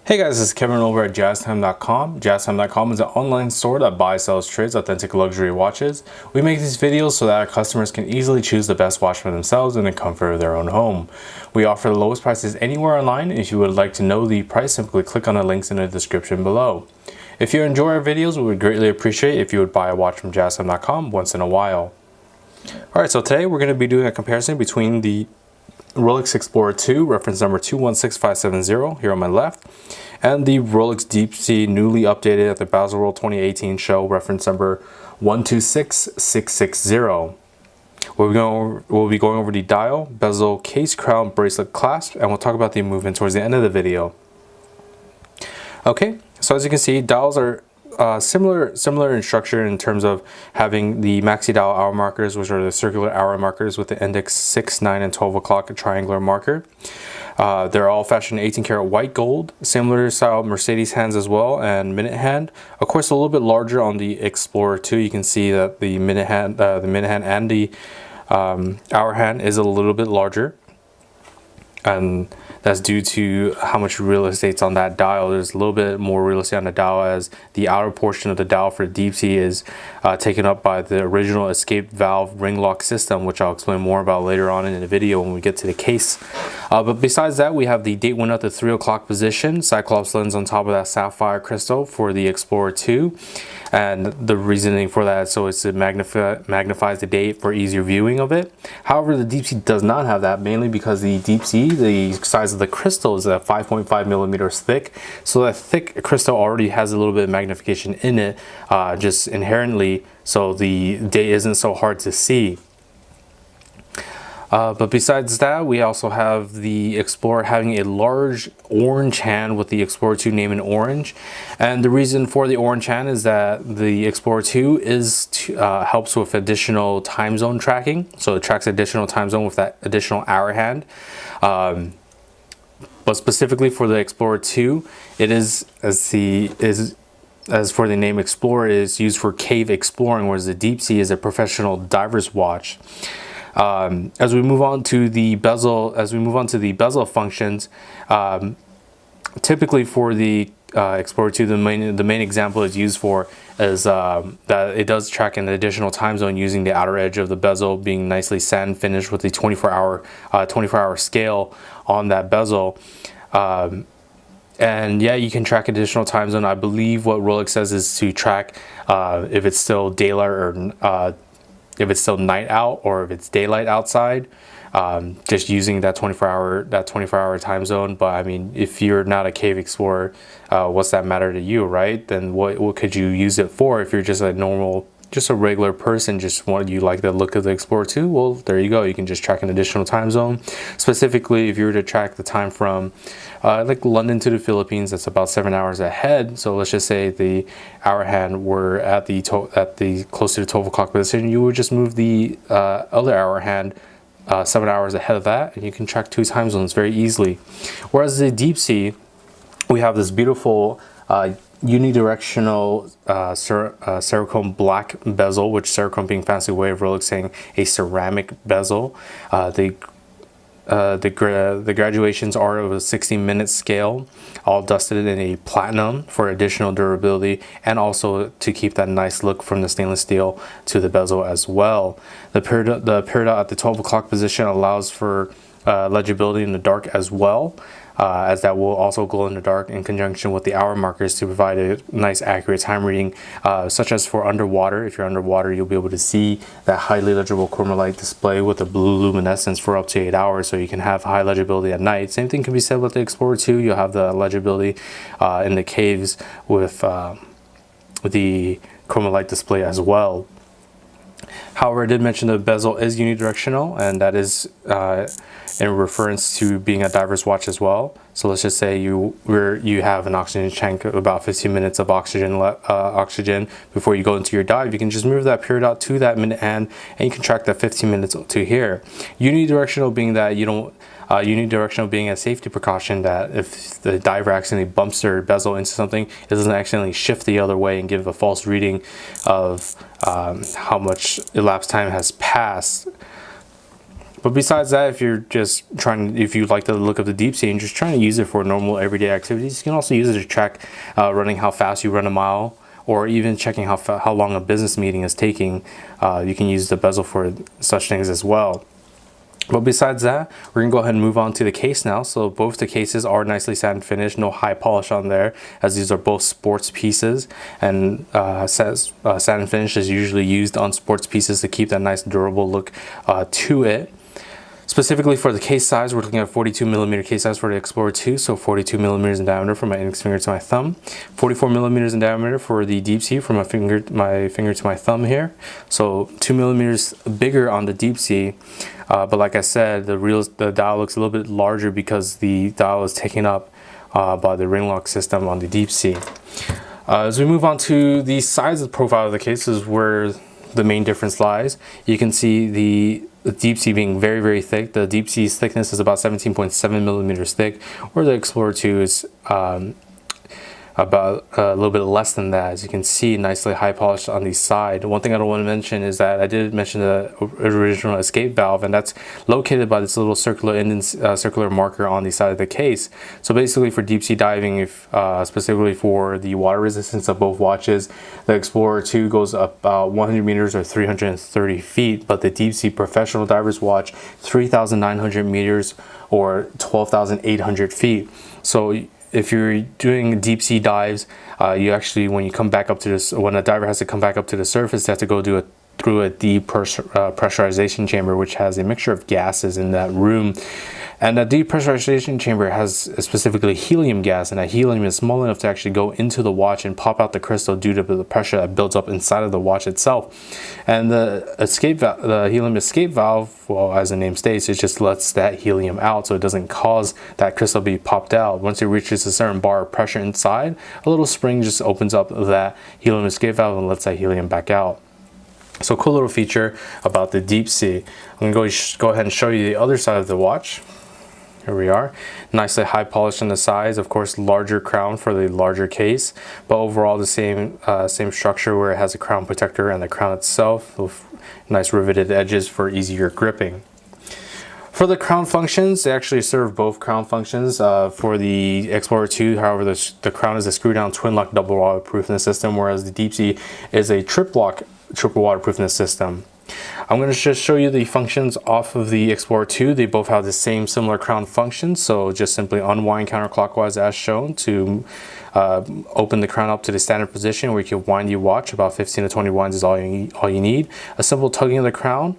Hey guys, this is Kevin over at JazTime.com. JazTime.com is an online store that buys, sells, trades authentic luxury watches. We make these videos so that our customers can easily choose the best watch for themselves in the comfort of their own home. We offer the lowest prices anywhere online. If you would like to know the price, simply click on the links in the description below. If you enjoy our videos, we would greatly appreciate if you would buy a watch from JazTime.com once in a while. Alright, so today we're going to be doing a comparison between the Rolex Explorer 2, reference number 216570 here on my left, and the Rolex Deepsea newly updated at the Bezel World 2018 show, reference number 126660. We'll be going over the dial, bezel, case, crown, bracelet, clasp, and we'll talk about the movement towards the end of the video. Okay, so as you can see, dials are similar in structure in terms of having the maxi dial hour markers, which are the circular hour markers with the index 6, 9, and 12 o'clock triangular marker. They're all fashioned 18 karat white gold, similar style Mercedes hands as well, and minute hand. Of course, a little bit larger on the Explorer 2. You can see that the minute hand and the hour hand is a little bit larger, and that's due to how much real estate's on that dial. There's a little bit more real estate on the dial, as the outer portion of the dial for Deepsea is taken up by the original escape valve ring lock system, which I'll explain more about later on in the video when we get to the case. But besides that, we have the date window at the 3 o'clock position, Cyclops lens on top of that sapphire crystal for the Explorer 2. And the reasoning for that is so it magnifies the date for easier viewing of it. However, the Deepsea does not have that, mainly because the Deepsea, the size of the crystal is 5.5 millimeters thick. So that thick crystal already has a little bit of magnification in it, just inherently, so the date isn't so hard to see. But besides that, we also have the Explorer having a large orange hand with the Explorer 2 name in orange. And the reason for the orange hand is that the Explorer 2 helps with additional time zone tracking. So it tracks additional time zone with that additional hour hand. But specifically for the Explorer 2, it is, as for the name Explorer, is used for cave exploring, whereas the Deepsea is a professional diver's watch. As we move on to the bezel functions, typically for the Explorer 2, the main example is used for is that it does track an additional time zone using the outer edge of the bezel being nicely sand finished with the 24-hour scale on that bezel. And yeah, you can track additional time zone. I believe what Rolex says is to track if it's still daylight or if it's still night out, or if it's daylight outside, just using that 24-hour time zone. But I mean, if you're not a cave explorer, what's that matter to you, right? Then what could you use it for? If you're just a regular person, you like the look of the Explorer 2, well, there you go. You can just track an additional time zone. Specifically, if you were to track the time from like London to the Philippines, that's about 7 hours ahead. So let's just say the hour hand were at the close to the 12 o'clock position, you would just move the other hour hand 7 hours ahead of that, and you can track 2 time zones very easily. Whereas the Deepsea, we have this beautiful unidirectional Cerakote black bezel, which Cerakote being fancy way of Rolex saying a ceramic bezel. The graduations are of a 60-minute scale, all dusted in a platinum for additional durability, and also to keep that nice look from the stainless steel to the bezel as well. The peridot at the 12 o'clock position allows for legibility in the dark as well, as that will also glow in the dark in conjunction with the hour markers to provide a nice accurate time reading, such as for underwater. If you're underwater, you'll be able to see that highly legible chromalite display with a blue luminescence for up to 8 hours, so you can have high legibility at night. Same thing can be said with the Explorer 2. You'll have the legibility in the caves with the chromalite display as well. However, I did mention the bezel is unidirectional, and that is in reference to being a diver's watch as well. So let's just say you have an oxygen tank of about 15 minutes of oxygen before you go into your dive. You can just move that peridot to that minute hand, and you can track that 15 minutes to here. Unidirectional being that unidirectional being a safety precaution, that if the diver accidentally bumps their bezel into something, it doesn't accidentally shift the other way and give a false reading of how much elapsed time has passed. But besides that, if you're just if you like the look of the Deepsea and just trying to use it for normal everyday activities, you can also use it to track running how fast you run a mile, or even checking how long a business meeting is taking. You can use the bezel for such things as well. But besides that, we're gonna go ahead and move on to the case now. So both the cases are nicely satin finished, no high polish on there, as these are both sports pieces, and satin finish is usually used on sports pieces to keep that nice durable look to it. Specifically for the case size, we're looking at 42mm case size for the Explorer 2, so 42mm in diameter from my index finger to my thumb, 44mm in diameter for the Deepsea from my finger to my thumb here, so 2mm bigger on the Deepsea. But like I said, the dial looks a little bit larger because the dial is taken up by the ring lock system on the Deepsea. As we move on to the size of the profile of the case, is where the main difference lies. You can see the Deepsea being very, very thick. The Deepsea's thickness is about 17.7mm thick, where the Explorer 2 is about a little bit less than that. As you can see, nicely high polished on the side. One thing I don't want to mention is that I did mention the original escape valve, and that's located by this little circular marker on the side of the case. So basically for deep sea diving, specifically for the water resistance of both watches, the Explorer 2 goes up about 100 meters or 330 feet, but the deep sea professional diver's watch 3,900 meters or 12,800 feet. So if you're doing deep sea dives, you actually, when a diver has to come back up to the surface, they have to go through a depressurization chamber, which has a mixture of gases in that room. And that depressurization chamber has specifically helium gas, and that helium is small enough to actually go into the watch and pop out the crystal due to the pressure that builds up inside of the watch itself. And the helium escape valve, well, as the name states, it just lets that helium out, so it doesn't cause that crystal to be popped out. Once it reaches a certain bar of pressure inside, a little spring just opens up that helium escape valve and lets that helium back out. So cool little feature about the Deepsea. I'm going to go ahead and show you the other side of the watch. Here we are, nicely high polished on the sides, of course larger crown for the larger case, but overall the same structure, where it has a crown protector and the crown itself with nice riveted edges for easier gripping. For the crown functions, they actually serve both crown functions. For the Explorer 2, however, the crown is a screw down twin lock double waterproofness system, whereas the Deepsea is a triple waterproofness system. I'm going to just show you the functions off of the Explorer 2. They both have the same similar crown function, so just simply unwind counterclockwise as shown to open the crown up to the standard position, where you can wind your watch. About 15 to 20 winds is all you need. A simple tugging of the crown.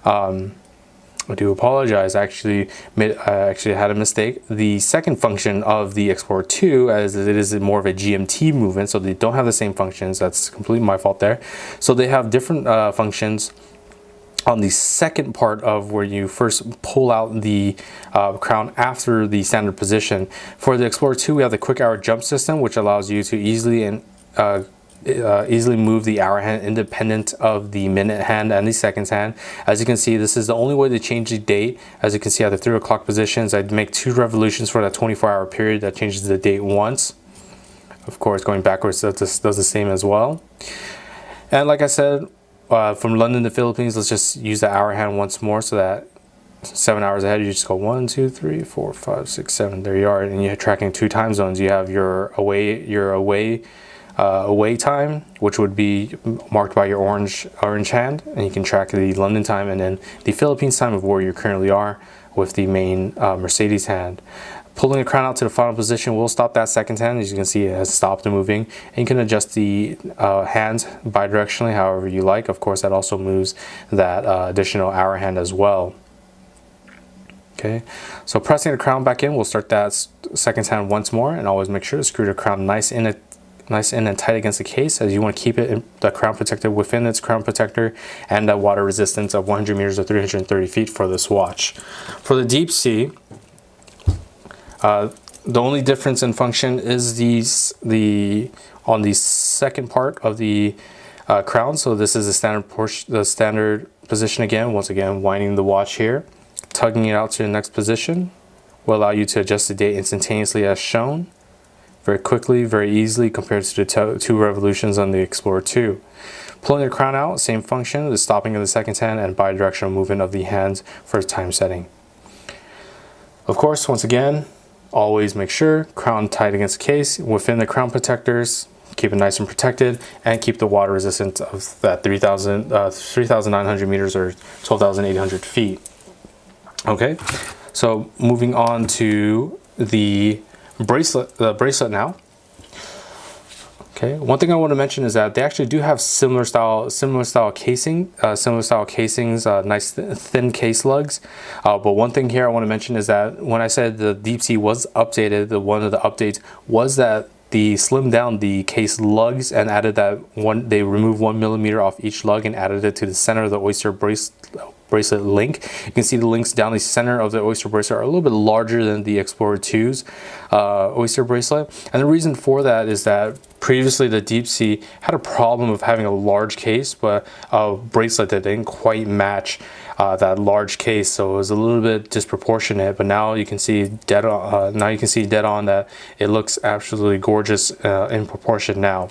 I do apologize, I actually had a mistake. The second function of the Explorer 2, as it is more of a GMT movement, so they don't have the same functions. That's completely my fault there. So they have different functions on the second part of where you first pull out the crown after the standard position. For the Explorer 2, we have the quick hour jump system, which allows you to easily move the hour hand independent of the minute hand and the seconds hand. As you can see, this is the only way to change the date. As you can see at the 3 o'clock positions, I'd make 2 revolutions for that 24-hour period. That changes the date once. Of course, going backwards does the same as well. And like I said, from London to Philippines, let's just use the hour hand once more, so that 7 hours ahead, you just go 1, 2, 3, 4, 5, 6, 7. There you are, and you're tracking 2 time zones. You have your away time, which would be marked by your orange hand, and you can track the London time, and then the Philippines time of where you currently are with the main Mercedes hand. Pulling the crown out to the final position will stop that second hand. As you can see, it has stopped moving, and you can adjust the hands bidirectionally however you like. Of course, that also moves that additional hour hand as well. Okay, so pressing the crown back in, we'll start that second hand once more, and always make sure to screw the crown nice in and tight against the case, as you want to keep the crown protector within its crown protector and that water resistance of 100 meters or 330 feet for this watch. For the Deepsea, the only difference in function is on the second part of the crown. So this is the standard position again. Once again, winding the watch here, tugging it out to the next position will allow you to adjust the date instantaneously as shown, very quickly, very easily, compared to the 2 revolutions on the Explorer 2. Pulling the crown out, same function, the stopping of the second hand and bidirectional movement of the hands for time setting. Of course, once again, always make sure crown tight against the case. Within the crown protectors, keep it nice and protected, and keep the water resistant of that 3,900 meters or 12,800 feet. Okay, so moving on to the bracelet now. Okay, one thing I want to mention is that they actually do have similar style casings, nice thin case lugs. But one thing here I want to mention is that when I said the Deepsea was updated, one of the updates was that they slimmed down the case lugs and added that one. They removed 1 millimeter off each lug and added it to the center of the Oyster bracelet link. You can see the links down the center of the Oyster bracelet are a little bit larger than the Explorer 2's Oyster bracelet, and the reason for that is that previously the Deepsea had a problem of having a large case, but a bracelet that didn't quite match that large case, so it was a little bit disproportionate. But now you can see dead on. That it looks absolutely gorgeous in proportion now.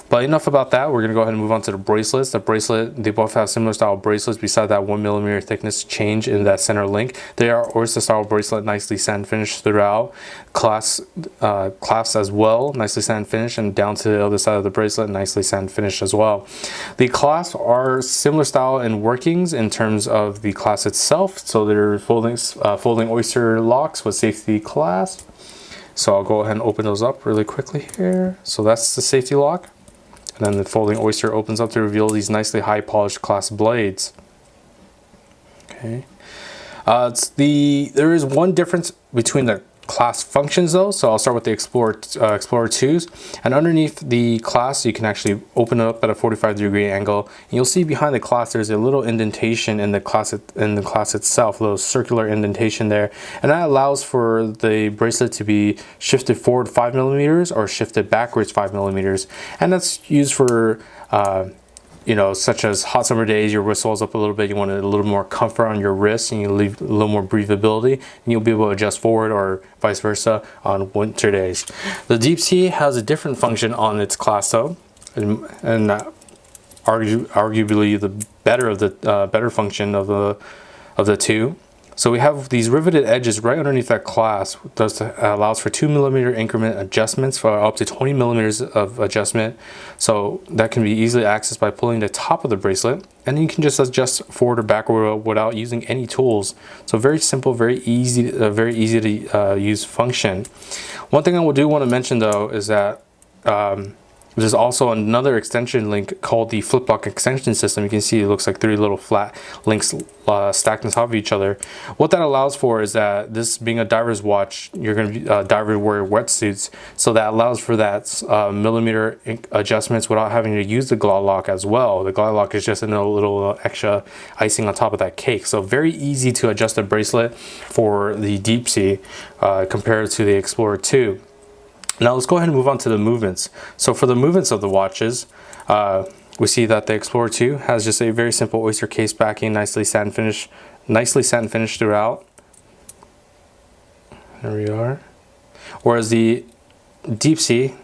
But enough about that. We're gonna go ahead and move on to the bracelets. They both have similar style bracelets. Besides that 1 millimeter thickness change in that center link, they are Oyster style bracelet, nicely sand finished throughout. Clasps as well, nicely sand finished, and down to the other side of the bracelet, nicely sand finished as well. The clasps are similar style in workings in terms of the clasp itself. So they're folding Oyster locks with safety clasp. So I'll go ahead and open those up really quickly here. So that's the safety lock. And then the folding Oyster opens up to reveal these nicely high polished clasp blades. Okay. There is one difference between the clasp functions though. So I'll start with the Explorer 2's, and underneath the clasp you can actually open it up at a 45-degree angle, and you'll see behind the clasp there's a little indentation in the clasp itself, a little circular indentation there, and that allows for the bracelet to be shifted forward 5 millimeters or shifted backwards 5 millimeters, and that's used for such as hot summer days, your wrist swells up a little bit, you want a little more comfort on your wrist, and you leave a little more breathability, and you'll be able to adjust forward or vice versa on winter days. The Deepsea has a different function on its clasp though, and arguably the better function of the two. So we have these riveted edges right underneath that clasp. Allows for 2 millimeter increment adjustments for up to 20 millimeters of adjustment. So that can be easily accessed by pulling the top of the bracelet, and you can just adjust forward or backward without using any tools. So very simple, very easy to use function. One thing I want to mention though is that there's also another extension link called the flip lock extension system. You can see it looks like 3 little flat links stacked on top of each other. What that allows for is that this being a diver's watch, you're going to be diver wear wetsuits, so that allows for that millimeter adjustments without having to use the glove lock as well. The glove lock is just a little extra icing on top of that cake. So very easy to adjust the bracelet for the Deepsea compared to the Explorer 2. Now let's go ahead and move on to the movements. So for the movements of the watches, we see that the Explorer 2 has just a very simple Oyster case backing, nicely sand finished throughout. There we are. Whereas the Deepsea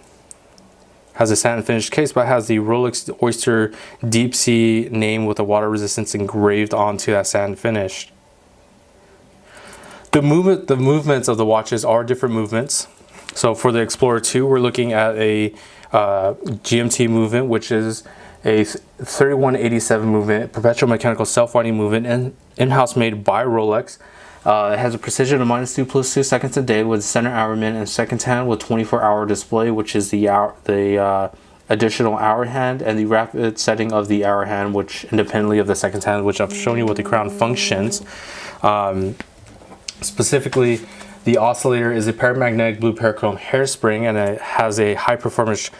has a sand finished case, but has the Rolex Oyster Deepsea name with the water resistance engraved onto that sand finish. The movements of the watches are different movements. So for the Explorer 2, we're looking at a GMT movement, which is a 3187 movement, perpetual mechanical self-winding movement, and in-house made by Rolex. It has a precision of -2 + 2 seconds a day with center hour minute and second hand with 24-hour display, which is the additional hour hand, and the rapid setting of the hour hand, which independently of the second hand, which I've shown you with the crown functions. Specifically, the oscillator is a paramagnetic blue parachrome hairspring, and it has a high performance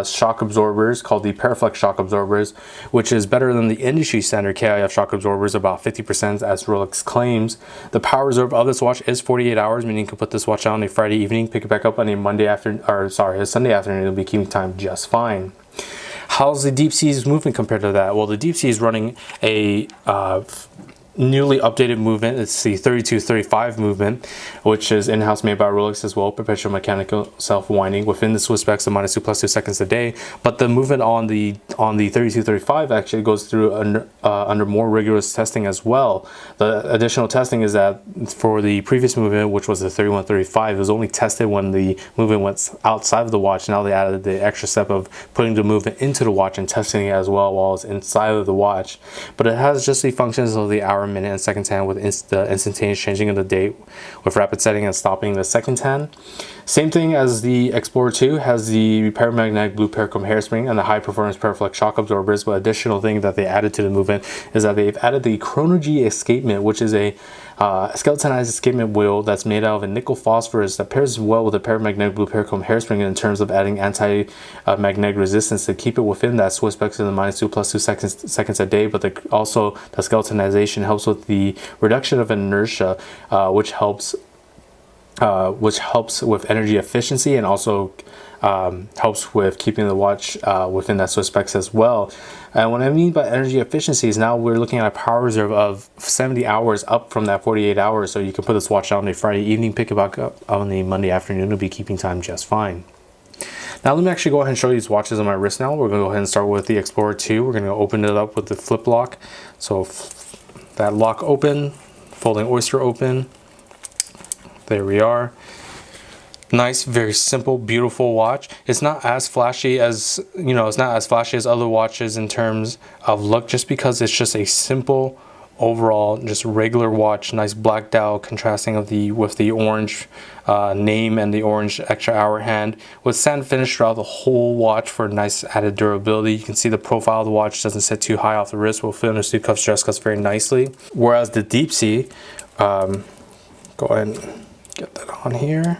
shock absorbers called the Paraflex shock absorbers, which is better than the industry standard KIF shock absorbers, about 50% as Rolex claims. The power reserve of this watch is 48 hours, meaning you can put this watch on a Friday evening, pick it back up on a a Sunday afternoon, it'll be keeping time just fine. How's the Deepsea's movement compared to that? Well, the Deepsea is running a newly updated movement. It's the 3235 movement, which is in-house made by Rolex as well, perpetual mechanical self-winding within the Swiss specs of -2 + 2 seconds a day. But the movement on the 3235 actually goes through under more rigorous testing as well. The additional testing is that for the previous movement, which was the 3135, it was only tested when the movement went outside of the watch. Now they added the extra step of putting the movement into the watch and testing it as well while it's inside of the watch. But it has just the functions of the hour, minute, and seconds hand with the instantaneous changing of the date with rapid setting and stopping the seconds hand. Same thing as the Explorer 2, has the paramagnetic blue paracomb hairspring and the high performance Paraflex shock absorbers. But additional thing that they added to the movement is that they've added the Chrono G escapement, which is a skeletonized escapement wheel that's made out of a nickel phosphorus that pairs well with the paramagnetic blue paracomb hairspring in terms of adding anti-magnetic resistance to keep it within that Swiss specs of the -2 + 2 seconds a day. But also the skeletonization helps with the reduction of inertia, which helps with energy efficiency, and also helps with keeping the watch within that Swiss specs as well. And what I mean by energy efficiency is now we're looking at a power reserve of 70 hours up from that 48 hours. So you can put this watch on a Friday evening, pick it back up on the Monday afternoon. It'll be keeping time just fine. Now let me actually go ahead and show you these watches on my wrist now. We're going to go ahead and start with the Explorer 2. We're going to open it up with the flip lock. So that lock open, folding oyster open. There we are. Nice, very simple, beautiful watch. It's not as flashy as, it's not as flashy as other watches in terms of look, just because it's just a simple overall, just regular watch. Nice black dial contrasting with the orange name and the orange extra hour hand, with satin finish throughout the whole watch for nice added durability. You can see the profile of the watch doesn't sit too high off the wrist, will fit in the suit cuffs, dress cuffs very nicely. Whereas the Deepsea, go ahead and get that on here.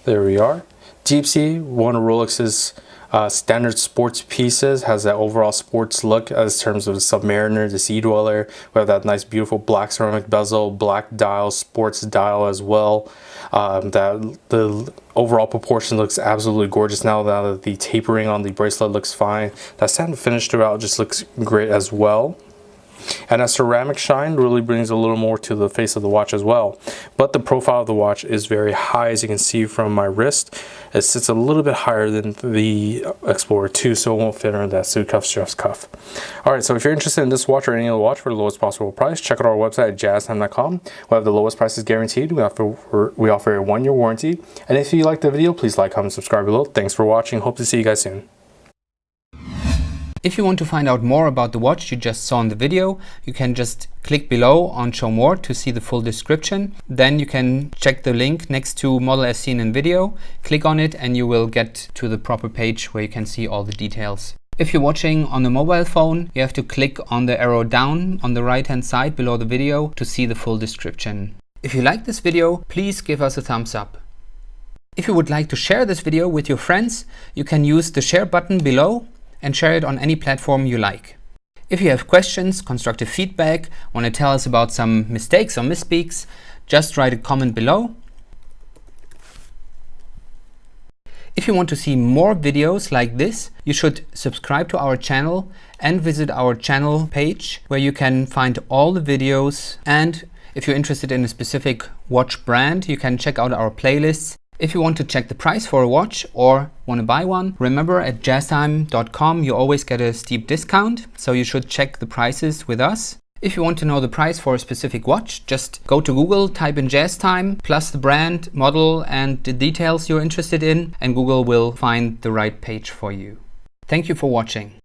There we are. Deepsea, one of Rolex's standard sports pieces, has that overall sports look as terms of the Submariner, the Sea Dweller. We have that nice beautiful black ceramic bezel, black dial, sports dial as well. That the overall proportion looks absolutely gorgeous now that the tapering on the bracelet looks fine. That satin finish throughout just looks great as well. And that ceramic shine really brings a little more to the face of the watch as well. But the profile of the watch is very high, as you can see from my wrist. It sits a little bit higher than the Explorer 2, so it won't fit under that suit cuff, dress cuff. Alright, so if you're interested in this watch or any other watch for the lowest possible price, check out our website at JazTime.com. We have the lowest prices guaranteed. We offer a 1-year warranty. And if you liked the video, please like, comment, subscribe below. Thanks for watching. Hope to see you guys soon. If you want to find out more about the watch you just saw in the video, you can just click below on Show More to see the full description. Then you can check the link next to Model as seen in video, click on it, and you will get to the proper page where you can see all the details. If you're watching on a mobile phone, you have to click on the arrow down on the right hand side below the video to see the full description. If you like this video, please give us a thumbs up. If you would like to share this video with your friends, you can use the share button below and share it on any platform you like. If you have questions, constructive feedback, want to tell us about some mistakes or misspeaks, just write a comment below. If you want to see more videos like this, you should subscribe to our channel and visit our channel page where you can find all the videos. And if you're interested in a specific watch brand, you can check out our playlists. If you want to check the price for a watch or want to buy one, remember at JazTime.com you always get a steep discount, so you should check the prices with us. If you want to know the price for a specific watch, just go to Google, type in JazTime, plus the brand, model, and the details you're interested in, and Google will find the right page for you. Thank you for watching.